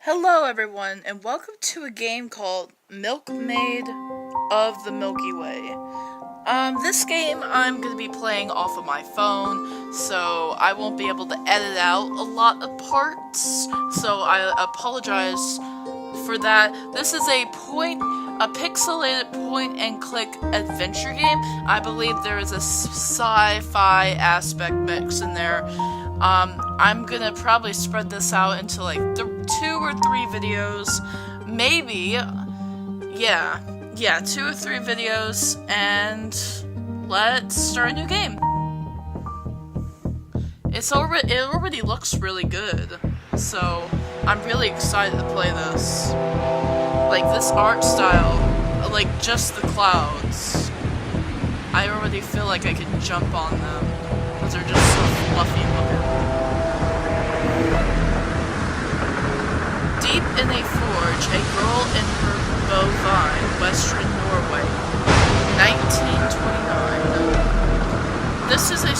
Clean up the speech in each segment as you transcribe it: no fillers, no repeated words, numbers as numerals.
Hello everyone, and welcome to a game called Milkmaid of the Milky Way. This game I'm going to be playing off of my phone, so I won't be able to edit out a lot of parts, so I apologize for that. This is a pixilated point-and-click adventure game. I believe there is a sci-fi aspect mix in there. I'm gonna probably spread this out into like 2 or 3 videos, maybe, yeah, 2 or 3 videos, and let's start a new game. It already looks really good, so I'm really excited to play this. Like, this art style, like, just the clouds, I already feel like I can jump on them, because they're just so fluffy looking. Deep in a forge, a girl in her bovine, Western Norway, 1929. This is a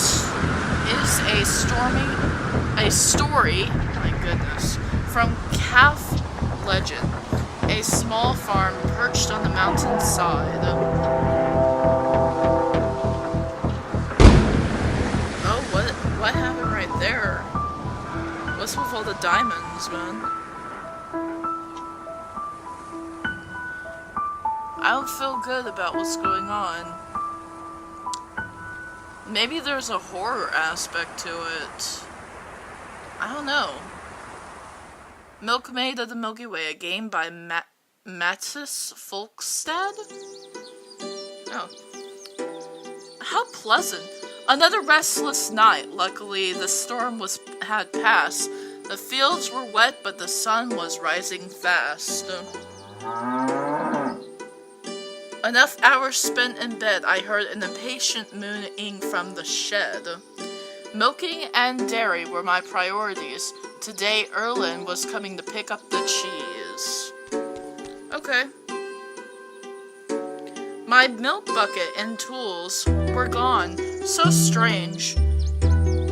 story, my goodness, from Calf Legend, a small farm perched on the mountainside. Oh, what happened right there? What's with all the diamonds, man? I don't feel good about what's going on. Maybe there's a horror aspect to it. I don't know. Milkmaid of the Milky Way, a game by Mattis Folkstad? Oh. How pleasant. Another restless night. Luckily, the storm had passed. The fields were wet, but the sun was rising fast. Enough hours spent in bed, I heard an impatient mooing from the shed. Milking and dairy were my priorities. Today, Erlen was coming to pick up the cheese. Okay. My milk bucket and tools were gone. So strange.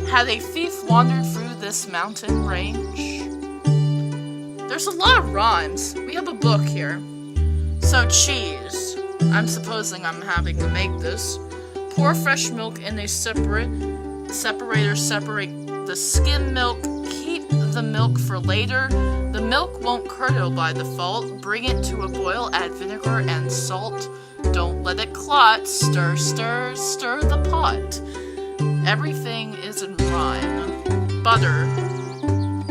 Had a thief wandered through this mountain range? There's a lot of rhymes. We have a book here. So, cheese. I'm supposing I'm having to make this. Pour fresh milk in a separator, separate the skim milk, keep the milk for later. The milk won't curdle by default. Bring it to a boil, add vinegar and salt. Don't let it clot. Stir, stir, stir the pot. Everything is in rhyme. Butter.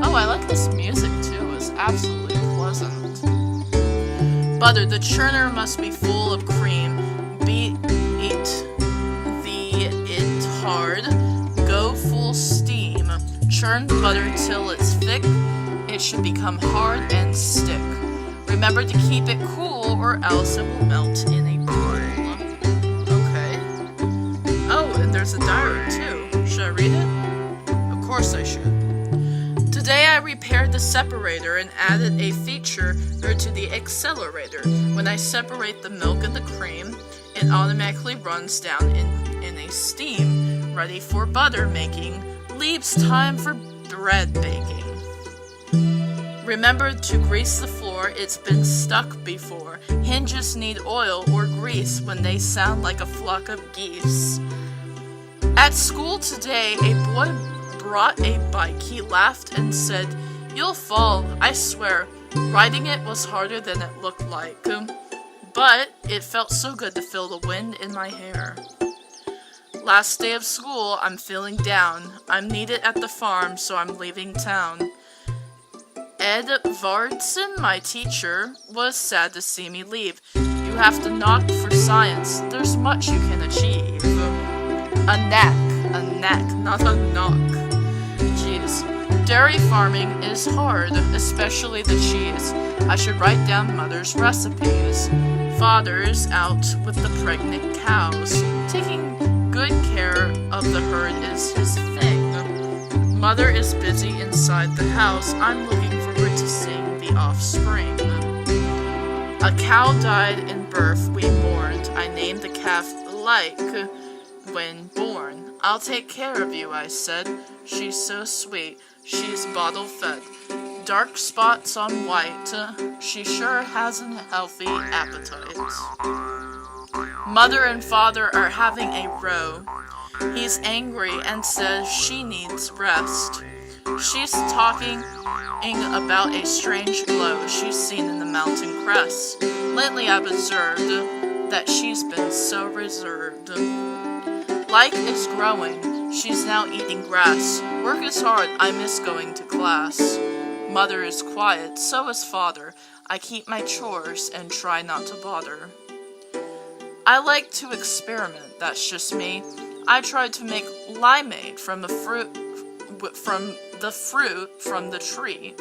Oh, I like this music too. It's absolutely pleasant. Butter. The churner must be full of cream. Beat it hard. Go full steam. Churn the butter till it's thick. It should become hard and stick. Remember to keep it cool or else it will melt in a bowl. Okay. Oh, and there's a diary too. Should I read it? Of course I should. Today I repaired the separator and added a feature to the accelerator. When I separate the milk and the cream, it automatically runs down in a steam, ready for butter making. Leaves time for bread baking. Remember to grease the floor, it's been stuck before. Hinges need oil or grease when they sound like a flock of geese. At school today, a boy brought a bike. He laughed and said, "You'll fall, I swear." Riding it was harder than it looked like. But it felt so good to feel the wind in my hair. Last day of school, I'm feeling down. I'm needed at the farm, so I'm leaving town. Ed Vardson, my teacher, was sad to see me leave. You have to knock for science. There's much you can achieve. A knack, not a knock. Jeez. Dairy farming is hard, especially the cheese. I should write down Mother's recipes. Father's out with the pregnant cows. Taking good care of the herd is his thing. Mother is busy inside the house. I'm looking forward to seeing the offspring. A cow died in birth, we mourned. I named the calf like when born. I'll take care of you, I said. She's so sweet. She's bottle fed. dark spots on white. She sure has a healthy appetite. Mother and father are having a row. He's angry and says she needs rest. She's talking about a strange glow she's seen in the mountain crest. Lately I've observed that she's been so reserved. Life is growing. She's now eating grass. Work is hard. I miss going to class. Mother is quiet. So is father. I keep my chores and try not to bother. I like to experiment. That's just me. I tried to make limeade from the fruit from the tree.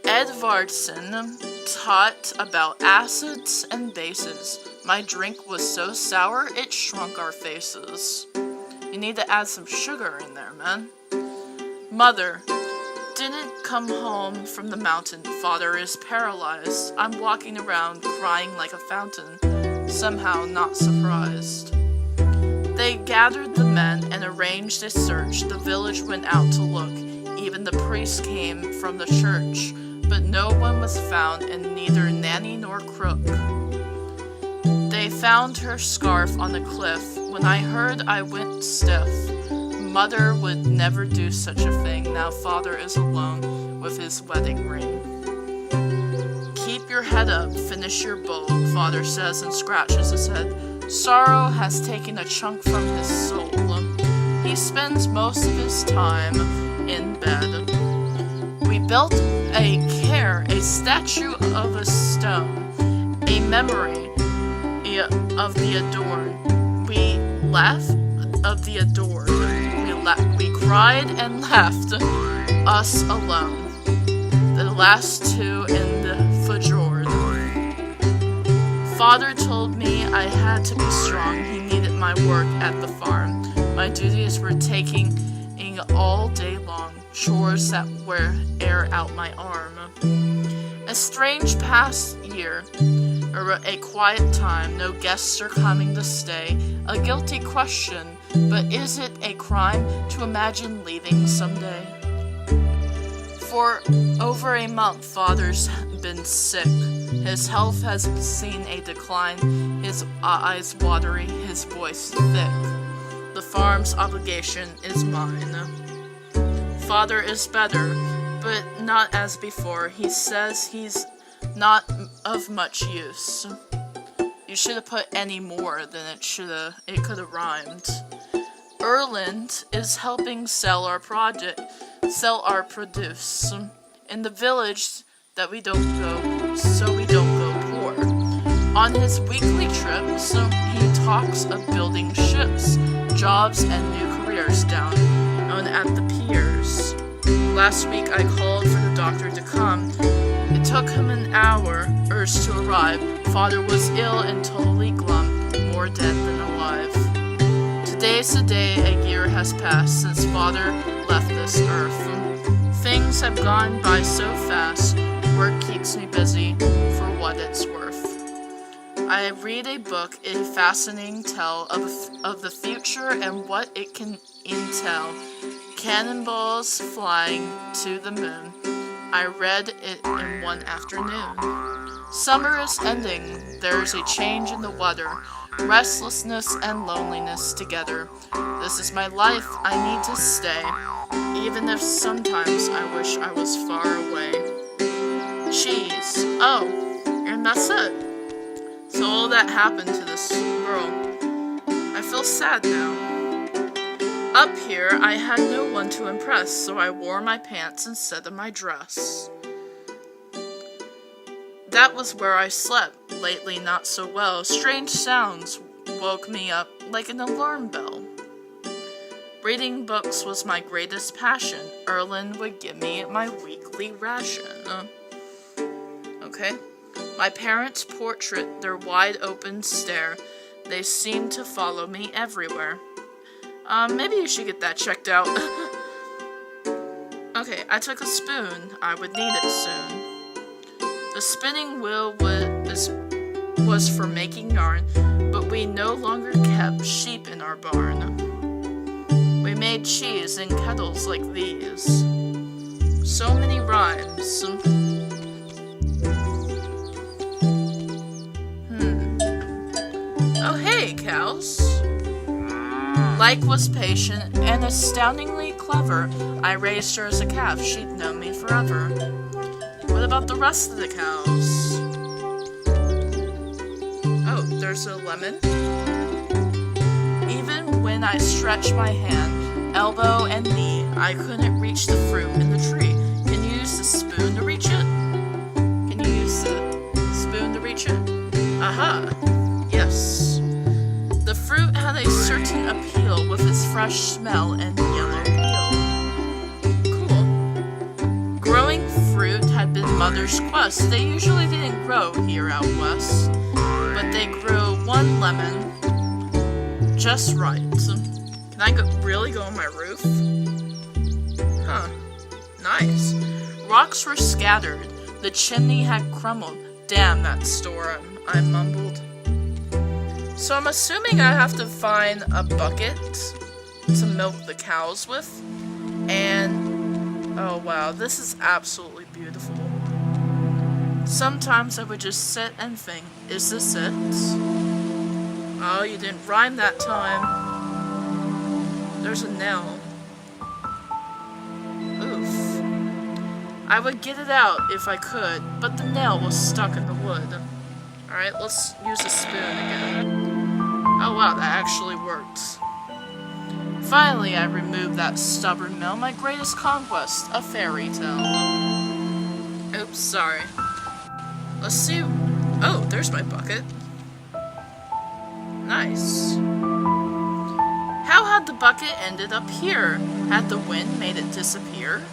Edvardson taught about acids and bases. My drink was so sour it shrunk our faces. You need to add some sugar in there, man. Mother didn't come home from the mountain. Father is paralyzed. I'm walking around crying like a fountain, somehow not surprised. They gathered the men and arranged a search. The village went out to look. Even the priest came from the church. But no one was found, and neither nanny nor crook. They found her scarf on the cliff. When I heard, I went stiff. Mother would never do such a thing. Now father is alone with his wedding ring. Keep your head up, finish your bowl, father says and scratches his head. Sorrow has taken a chunk from his soul. He spends most of his time in bed. We built a statue of a stone, a memory of the adored. We laughed of the adored. We cried and left us alone. The last two in the fjord. Father told me I had to be strong. He needed my work at the farm. My duties were taking all day long. Chores that wear air out my arm. A strange past year, or a quiet time, no guests are coming to stay. A guilty question, but is it a crime to imagine leaving someday? For over a month, father's been sick. His health has seen a decline, his eyes watery, his voice thick. The farm's obligation is mine. Father is better, but not as before. He says he's not of much use. You should have put any more than it could have rhymed. Erland is helping sell our produce in the village that we don't go, so we don't go poor. On his weekly trips, he talks of building ships, jobs, and new careers down at the piers. Last week I called for the doctor to come. It took him an hour to arrive. Father was ill and totally glum, more dead than alive. Today's the day, a year has passed since father left this earth. Things have gone by so fast. Work keeps me busy for what it's worth. I read a book, a fascinating tale of the future and what it can entail. Cannonballs flying to the moon. I read it in one afternoon. Summer is ending. There's a change in the weather. Restlessness and loneliness together. This is my life. I need to stay. Even if sometimes I wish I was far away. Cheese. Oh, and that's it. So all that happened to this girl. I feel sad now. Up here, I had no one to impress, so I wore my pants instead of my dress. That was where I slept. Lately, not so well. Strange sounds woke me up like an alarm bell. Reading books was my greatest passion. Erland would give me my weekly ration. Okay. My parents' portrait, their wide-open stare. They seem to follow me everywhere. Maybe you should get that checked out. Okay, I took a spoon. I would need it soon. The spinning wheel was for making yarn, but we no longer kept sheep in our barn. We made cheese in kettles like these. So many rhymes. Oh hey, cows. Like was patient and astoundingly clever. I raised her as a calf, she'd known me forever. What about the rest of the cows? Oh, there's a lemon. Even when I stretched my hand, elbow and knee, I couldn't reach the fruit in the tree. Can you use the spoon to reach it? Can you use the spoon to reach it? Aha! Yes. The fruit had a certain appeal with its fresh smell and yellow peel. Cool. Growing fruit had been Mother's quest. They usually didn't grow here out west, but they grew one lemon just right. Can I really go on my roof? Huh. Nice. Rocks were scattered. The chimney had crumbled. Damn that storm, I mumbled. So I'm assuming I have to find a bucket to milk the cows with. And, oh wow, this is absolutely beautiful. Sometimes I would just sit and think, is this it? Oh, you didn't rhyme that time. There's a nail. Oof. I would get it out if I could, but the nail was stuck in the wood. Alright, let's use a spoon again. Oh wow, that actually worked. Finally, I removed that stubborn mill, my greatest conquest, a fairy tale. Oops, sorry. Let's see. Oh, there's my bucket. Nice. How had the bucket ended up here? Had the wind made it disappear?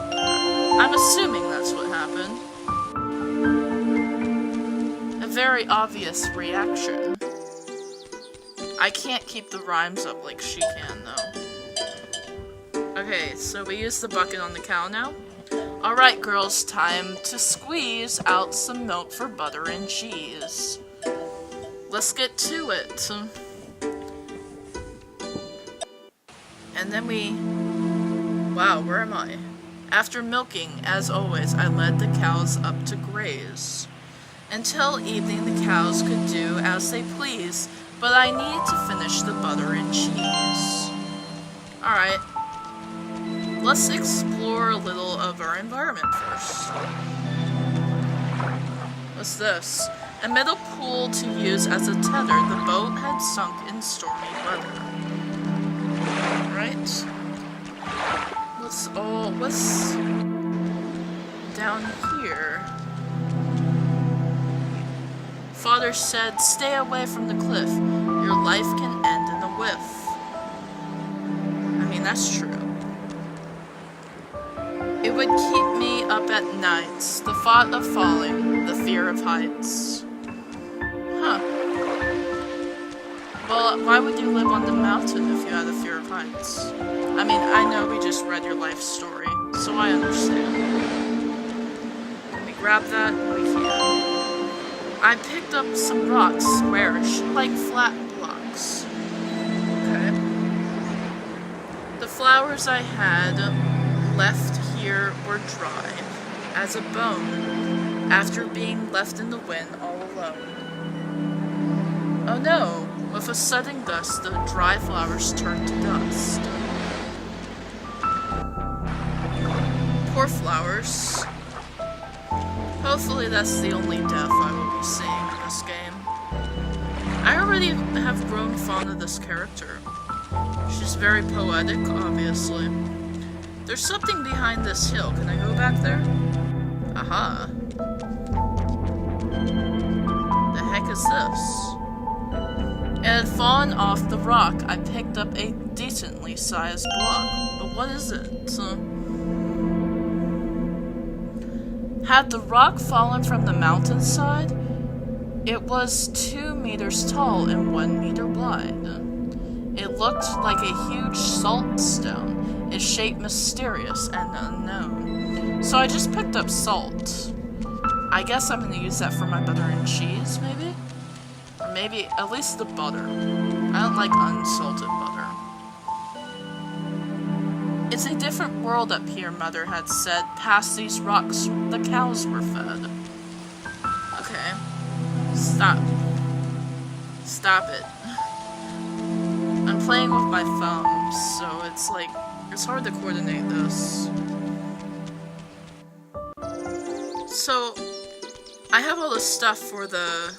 I'm assuming that's what happened. A very obvious reaction. I can't keep the rhymes up like she can, though. Okay, so we use the bucket on the cow now. Alright, girls, time to squeeze out some milk for butter and cheese. Let's get to it. And then we... Wow, where am I? After milking, as always, I led the cows up to graze. Until evening, the cows could do as they pleased, but I needed to finish the butter and cheese. Alright. Let's explore a little of our environment first. What's this? A metal pool to use as a tether. The boat had sunk in stormy weather. Right? What's down here? Father said, stay away from the cliff. Your life can end in a whiff. I mean, that's true. It would keep me up at nights. The thought of falling, the fear of heights. Huh. Well, why would you live on the mountain if you had a fear of heights? I mean, I know we just read your life story, so I understand. Can we grab that? We can. I picked up some rocks, squarish, like flat blocks. Okay. The flowers I had left here were dry as a bone after being left in the wind all alone. Oh no! With a sudden gust, the dry flowers turned to dust. Poor flowers. Hopefully that's the only death I will be seeing in this game. I already have grown fond of this character. She's very poetic, obviously. There's something behind this hill. Can I go back there? Aha. The heck is this? It had fallen off the rock. I picked up a decently sized block. But what is it? Had the rock fallen from the mountainside? It was 2 meters tall and 1 meter wide. It looked like a huge salt stone, its shape mysterious and unknown. So I just picked up salt. I guess I'm gonna use that for my butter and cheese, maybe? Or maybe at least the butter. I don't like unsalted butter. It's a different world up here, Mother had said. Past these rocks, the cows were fed. Okay. Stop. Stop it. I'm playing with my thumbs, so it's like, it's hard to coordinate this. So, I have all the stuff for the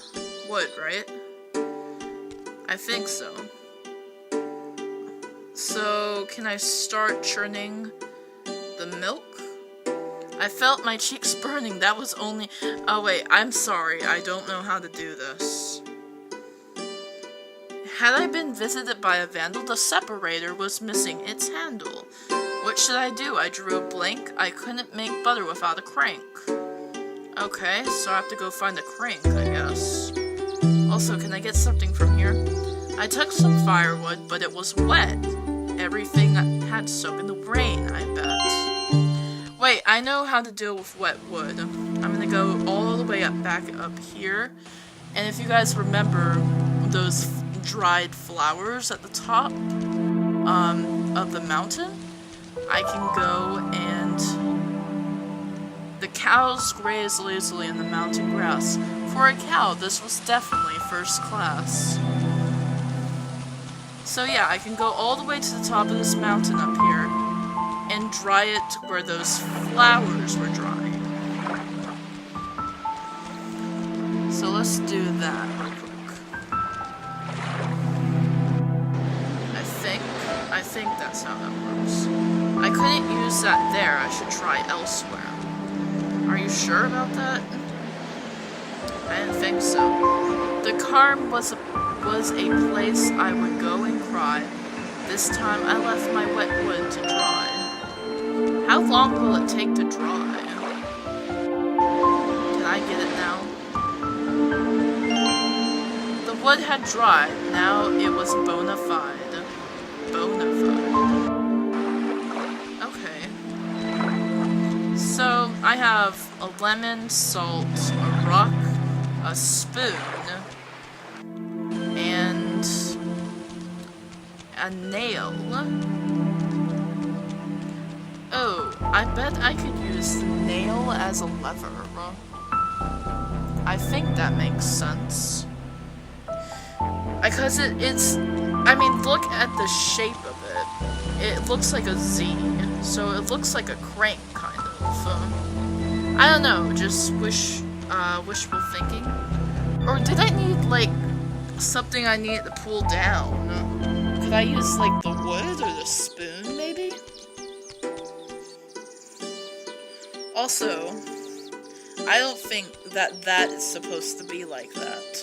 wood, right? I think so. So, can I start churning the milk? I felt my cheeks burning. That was only... Oh wait, I'm sorry. I don't know how to do this. Had I been visited by a vandal, the separator was missing its handle. What should I do? I drew a blank. I couldn't make butter without a crank. Okay, so I have to go find a crank, I guess. Also, can I get something from here? I took some firewood, but it was wet. Everything had soaked in the rain, I bet. Wait, I know how to deal with wet wood. I'm gonna go all the way back up here. And if you guys remember those dried flowers at the top of the mountain, I can go and... The cows graze lazily in the mountain grass. For a cow, this was definitely first class. So yeah, I can go all the way to the top of this mountain up here and dry it where those flowers were drying. So let's do that real quick. I think that's how that works. I couldn't use that there, I should try elsewhere. Are you sure about that? I didn't think so. The farm was a place I would go and cry. This time I left my wet wood to dry. How long will it take to dry? Can I get it now? The wood had dried. Now it was bona fide. Bona fide. So, I have a lemon, salt, a rock, a spoon, and a nail. Oh, I bet I could use the nail as a lever. I think that makes sense. Because it's... I mean, look at the shape of it. It looks like a Z, so it looks like a crank, kind of. I don't know, just wishful thinking. Or did I need, like, something I needed to pull down? Could I use, like, the wood or the spoon, maybe? Also, I don't think that is supposed to be like that.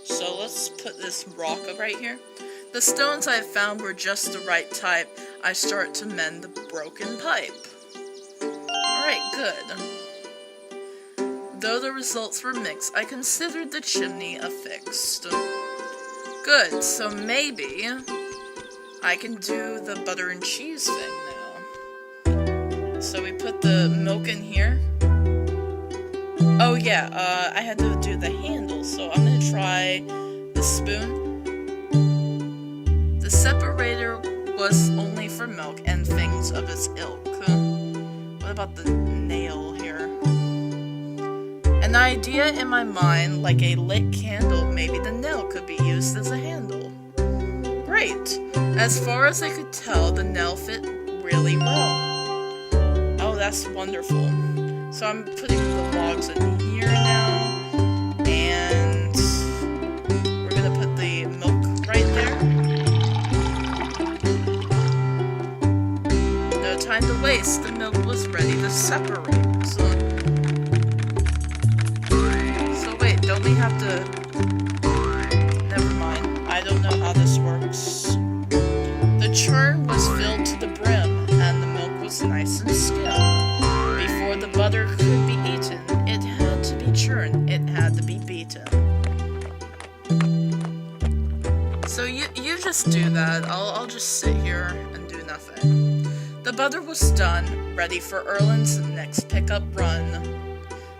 So let's put this rock right here. The stones I found were just the right type. I start to mend the broken pipe. Alright, good. Though the results were mixed, I considered the chimney affixed. Good, so maybe I can do the butter and cheese thing now. So we put the milk in here. Oh yeah, I had to do the handle, so I'm gonna try the spoon. The separator was only for milk and things of its ilk. What about the nail here? An idea in my mind, like a lit candle, maybe the nail could be used as a handle. Great! As far as I could tell, the nail fit really well. Oh, that's wonderful. So I'm putting the logs in here now, and we're gonna put the milk right there. No time to waste, the milk was ready to separate. So wait, don't we have to... Never mind, I don't know how this works. The churn was filled to the brim, and the milk was nice and still. Before the butter could be eaten, it had to be churned, it had to be beaten. So you just do that, I'll just sit here and do nothing. The butter was done, ready for Erlen's next pickup run.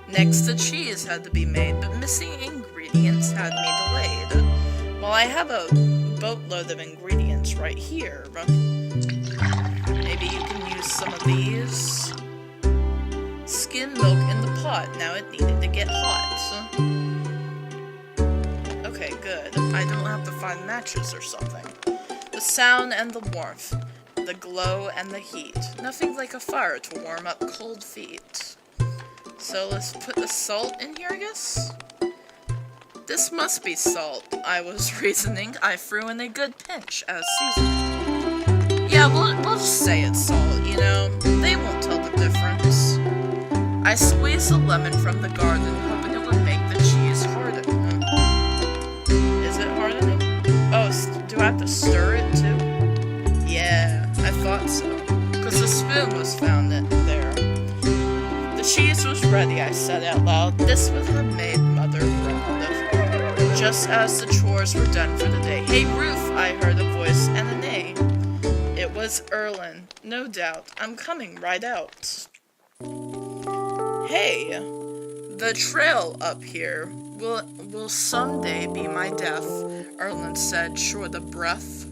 Next the cheese had to be made, but missing ingredients had me delayed. Well, I have a boatload of ingredients right here. A Maybe you can use some of these. Skim milk in the pot. Now it needed to get hot. Okay, good. I don't have to find matches or something. The sound and the warmth. The glow and the heat. Nothing like a fire to warm up cold feet. So let's put the salt in here, I guess? This must be salt, I was reasoning. I threw in a good pinch as seasoning. Yeah, we'll just say it's salt, you know? They won't tell the difference. I squeezed a lemon from the garden, hoping it would make the cheese harden. Is it hardening? Oh, do I have to stir it too? Yeah, I thought so. Because the spoon was found there. The cheese was ready, I said out loud. This would have made Mother proud. Just as the chores were done for the day. Hey, Ruth, I heard a voice and a neigh. It was Erlen, no doubt. I'm coming right out. Hey, the trail up here will someday be my death, Erlen said, short of breath.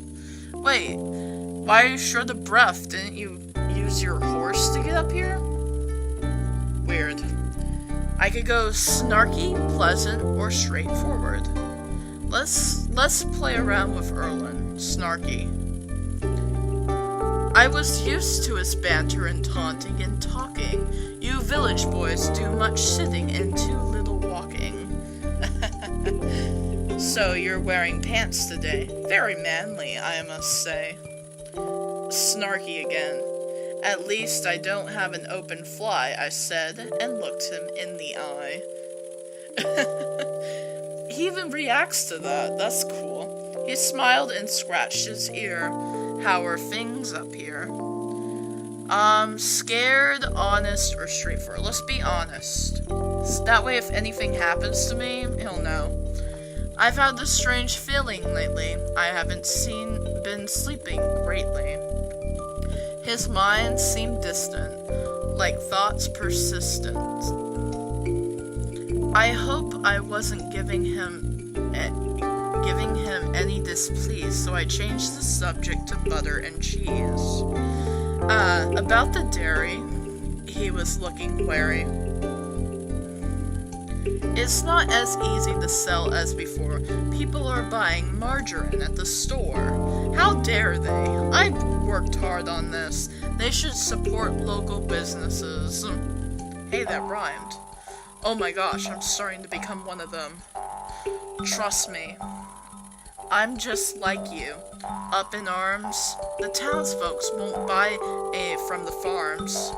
Wait, why are you short of breath? Didn't you use your horse to get up here? Weird. I could go snarky, pleasant, or straightforward. Let's play around with Erlen. Snarky. I was used to his banter and taunting and talking. You village boys do much sitting and too little walking. So you're wearing pants today. Very manly, I must say. Snarky again. At least I don't have an open fly, I said, and looked him in the eye. He even reacts to that. That's cool. He smiled and scratched his ear. How are things up here? Scared, honest, or straightforward? Let's be honest. That way if anything happens to me, he'll know. I've had this strange feeling lately. I haven't been sleeping greatly. His mind seemed distant, like thoughts persistent. I hope I wasn't giving him any displease, so I changed the subject to butter and cheese. About the dairy, he was looking wary. It's not as easy to sell as before. People are buying margarine at the store. How dare they? I've worked hard on this. They should support local businesses. Hey, that rhymed. Oh my gosh, I'm starting to become one of them. Trust me. I'm just like you. Up in arms. The townsfolk won't buy from the farms.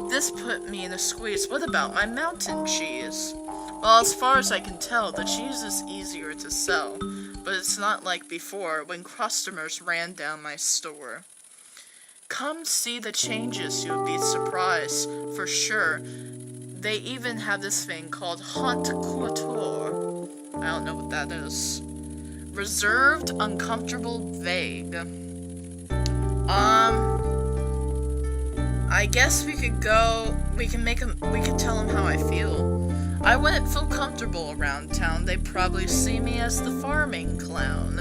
This put me in a squeeze. What about my mountain cheese? Well, as far as I can tell, the cheese is easier to sell, but it's not like before when customers ran down my store. Come see the changes, you'll be surprised, for sure. They even have this thing called haute couture. I don't know what that is. Reserved, uncomfortable, vague. I guess we could tell him how I feel. I wouldn't feel comfortable around town. They'd probably see me as the farming clown.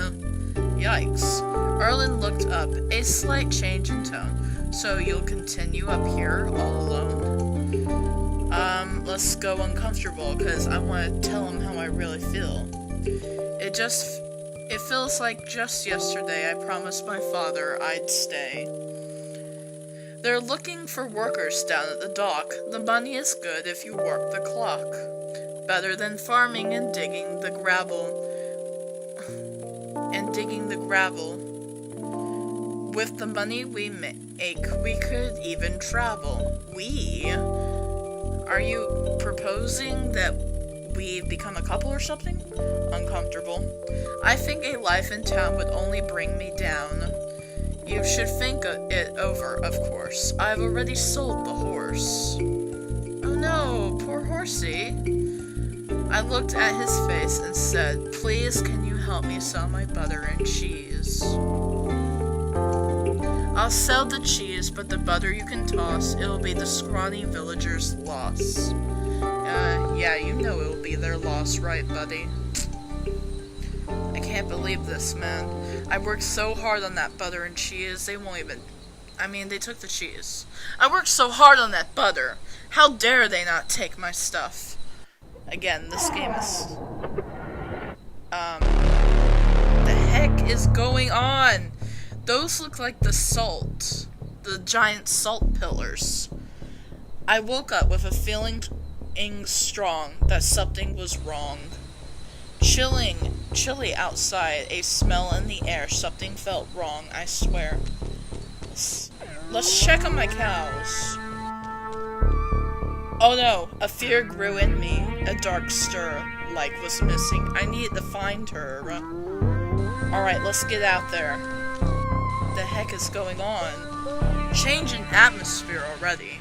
Yikes. Erlen looked up, a slight change in tone. So you'll continue up here all alone? Let's go uncomfortable, because I want to tell him how I really feel. It feels like just yesterday I promised my father I'd stay. They're looking for workers down at the dock. The money is good if you work the clock. Better than farming and digging the gravel. With the money we make, we could even travel. Are you proposing that we become a couple or something? Uncomfortable. I think a life in town would only bring me down. You should think it over, of course. I've already sold the horse. Oh no, poor horsey. I looked at his face and said, please can you help me sell my butter and cheese? I'll sell the cheese, but the butter you can toss. It'll be the scrawny villager's loss. Yeah, you know it'll be their loss, right, buddy? I can't believe this, man. I worked so hard on that butter and cheese, they won't even I mean, they took the cheese. I worked so hard on that butter. How dare they not take my stuff? Again, this game is... the heck is going on? Those look like the salt. The giant salt pillars. I woke up with a feeling strong that something was wrong. Chilly outside, a smell in the air, something felt wrong, I swear. Let's check on my cows. Oh no, a fear grew in me, a dark stir, like was missing. I needed to find her. Alright, let's get out there. The heck is going on? Change in atmosphere already.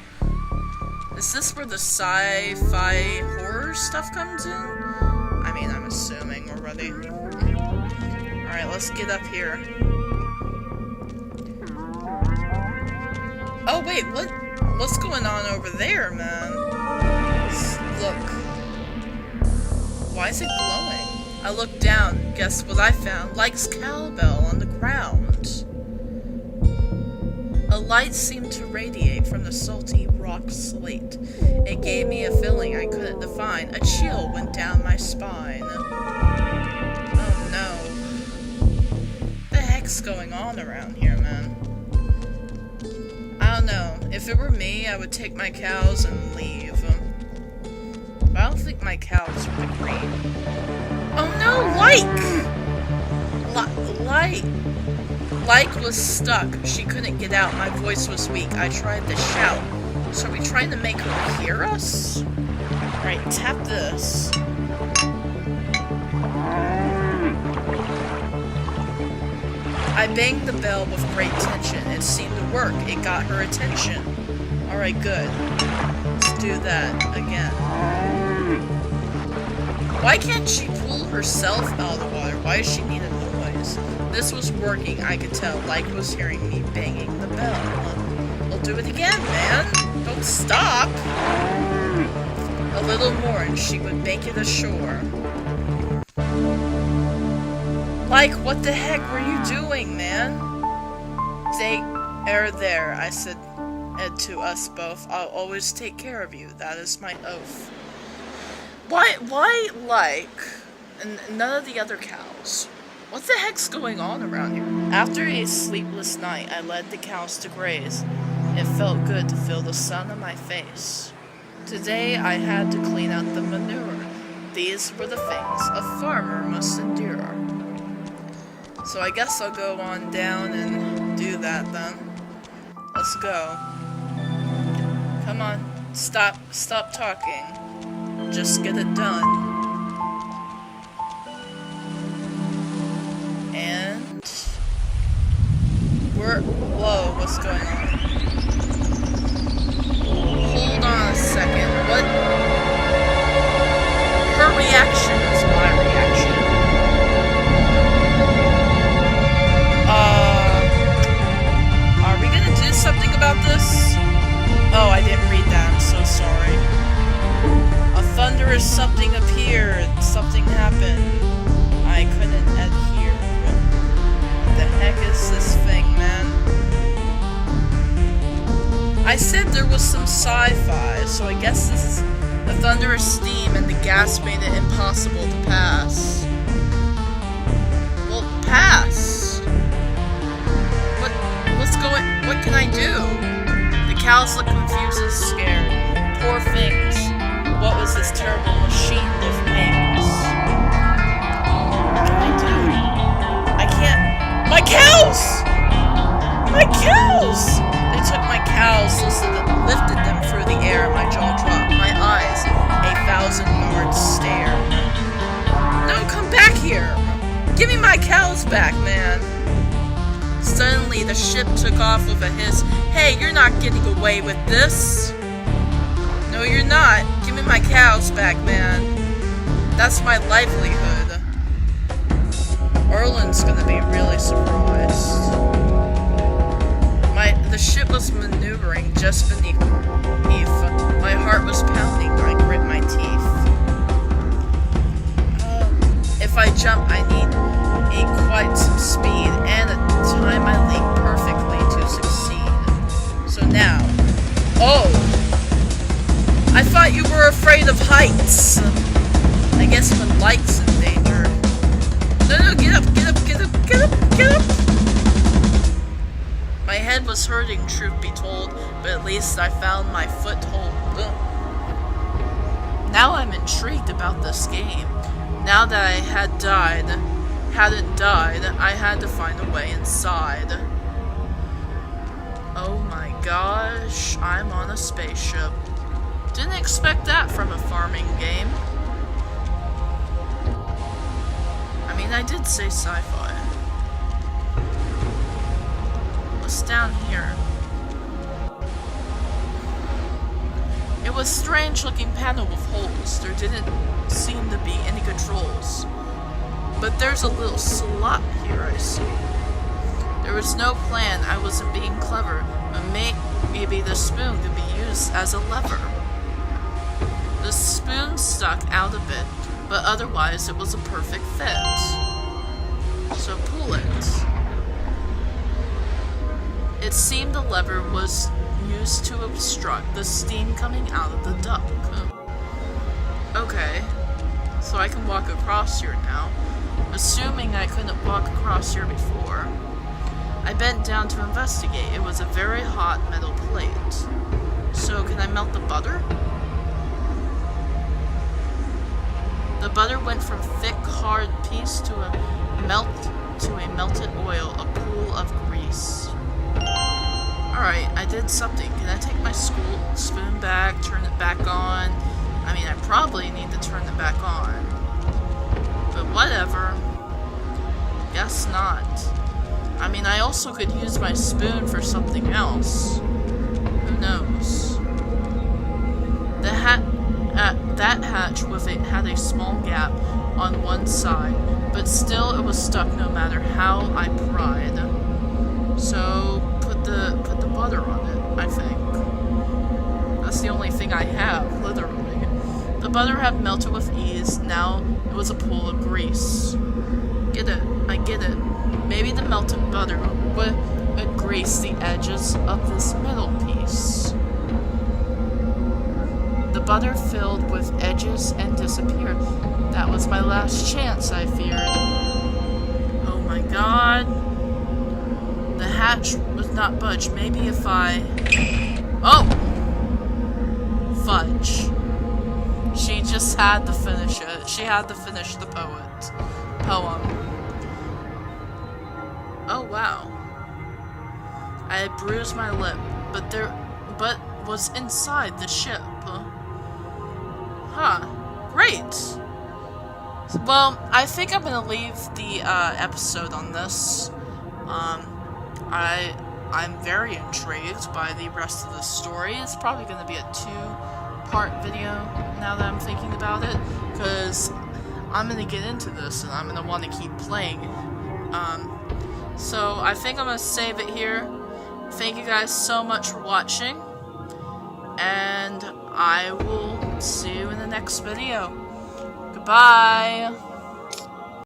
Is this where the sci-fi horror stuff comes in? I mean, I'm assuming already. Alright, let's get up here. Oh wait, what's going on over there, man? Look. Why is it glowing? I looked down, guess what I found? Like's cowbell on the ground. A light seemed to radiate from the salty rock slate. It gave me a feeling I couldn't define. A chill went down my spine. Oh no. What the heck's going on around here, man? I don't know. If it were me, I would take my cows and leave. But I don't think my cows would agree. Oh no, Like was stuck. She couldn't get out. My voice was weak. I tried to shout. So are we trying to make her hear us? Alright, tap this. I banged the bell with great tension. It seemed to work. It got her attention. Alright, good. Let's do that again. Why can't she pull herself out of the water? Why does she need a noise? This was working, I could tell. Like was hearing me banging the bell. I'll do it again, man. Don't stop. A little more and she would make it ashore. Like, what the heck were you doing, man? Stay there, I said to us both. I'll always take care of you. That is my oath. Why, like, and none of the other cows? What the heck's going on around here? After a sleepless night, I led the cows to graze. It felt good to feel the sun on my face. Today, I had to clean out the manure. These were the things a farmer must endure. So I guess I'll go on down and do that then. Let's go. Come on, stop talking. Just get it done. And whoa, what's going on? Hold on a second. What? Her reaction is my reaction. Are we gonna do something about this? Oh, I didn't read that. I'm so sorry. A thunderous something appeared. Something happened. I couldn't adhere. What the heck is this thing, man? I said there was some sci-fi, so I guess this is the thunderous steam and the gas made it impossible to pass. Well, pass. What can I do? The cows look confused and scared. Poor things. What was this terrible machine with wings? What can I do? I can't... My cows! My cows! They took my cows, lifted them through the air, my jaw dropped, my eyes, 1,000-yard stare. No, come back here! Give me my cows back, man! Suddenly, the ship took off with a hiss. Hey, you're not getting away with this! No, you're not. Give me my cows back, man. That's my livelihood. Erlen's gonna be really surprised. The ship was maneuvering just beneath. My heart was pounding. I grit my teeth. If I jump, I need quite some speed and a time I leap perfectly to succeed. I thought you were afraid of heights. I guess when light's in danger. No, get up, get up, get up, get up, get up! My head was hurting, truth be told, but at least I found my foothold. Now I'm intrigued about this game. Now that I hadn't died, I had to find a way inside. Oh my gosh, I'm on a spaceship. Didn't expect that from a farming game. I mean, I did say sci-fi. What's down here? It was a strange-looking panel with holes. There didn't seem to be any controls. But there's a little slot here, I see. There was no plan. I wasn't being clever. But maybe the spoon could be used as a lever. The spoon stuck out a bit, but otherwise it was a perfect fit. So pull it. It seemed the lever was used to obstruct the steam coming out of the duct. Okay, so I can walk across here now, assuming I couldn't walk across here before. I bent down to investigate. It was a very hot metal plate. So can I melt the butter? The butter went from thick, hard piece to a melted oil, a pool of grease. Alright, I did something. Can I take my spoon back, turn it back on? I mean, I probably need to turn it back on. But whatever. Guess not. I mean, I also could use my spoon for something else. Who knows? That hatch had a small gap on one side, but still it was stuck no matter how I pried. So put the butter on it, I think. That's the only thing I have, literally. The butter had melted with ease. Now it was a pool of grease. Get it? I get it. Maybe the melted butter would grease the edges of this middle piece. The butter filled with edges and disappeared. That was my last chance, I feared. Oh my god. The hatch was not budged. Maybe if I... Oh! Fudge. She just had to finish it. She had to finish the poem. Oh wow. I had bruised my lip, but was inside the ship. Huh. Great. Well, I think I'm gonna leave the episode on this. I'm very intrigued by the rest of the story. It's probably gonna be a 2-part video now that I'm thinking about it, because I'm gonna get into this and I'm gonna want to keep playing. So I think I'm gonna save it here. Thank you guys so much for watching, and I will see you in the next video. Goodbye!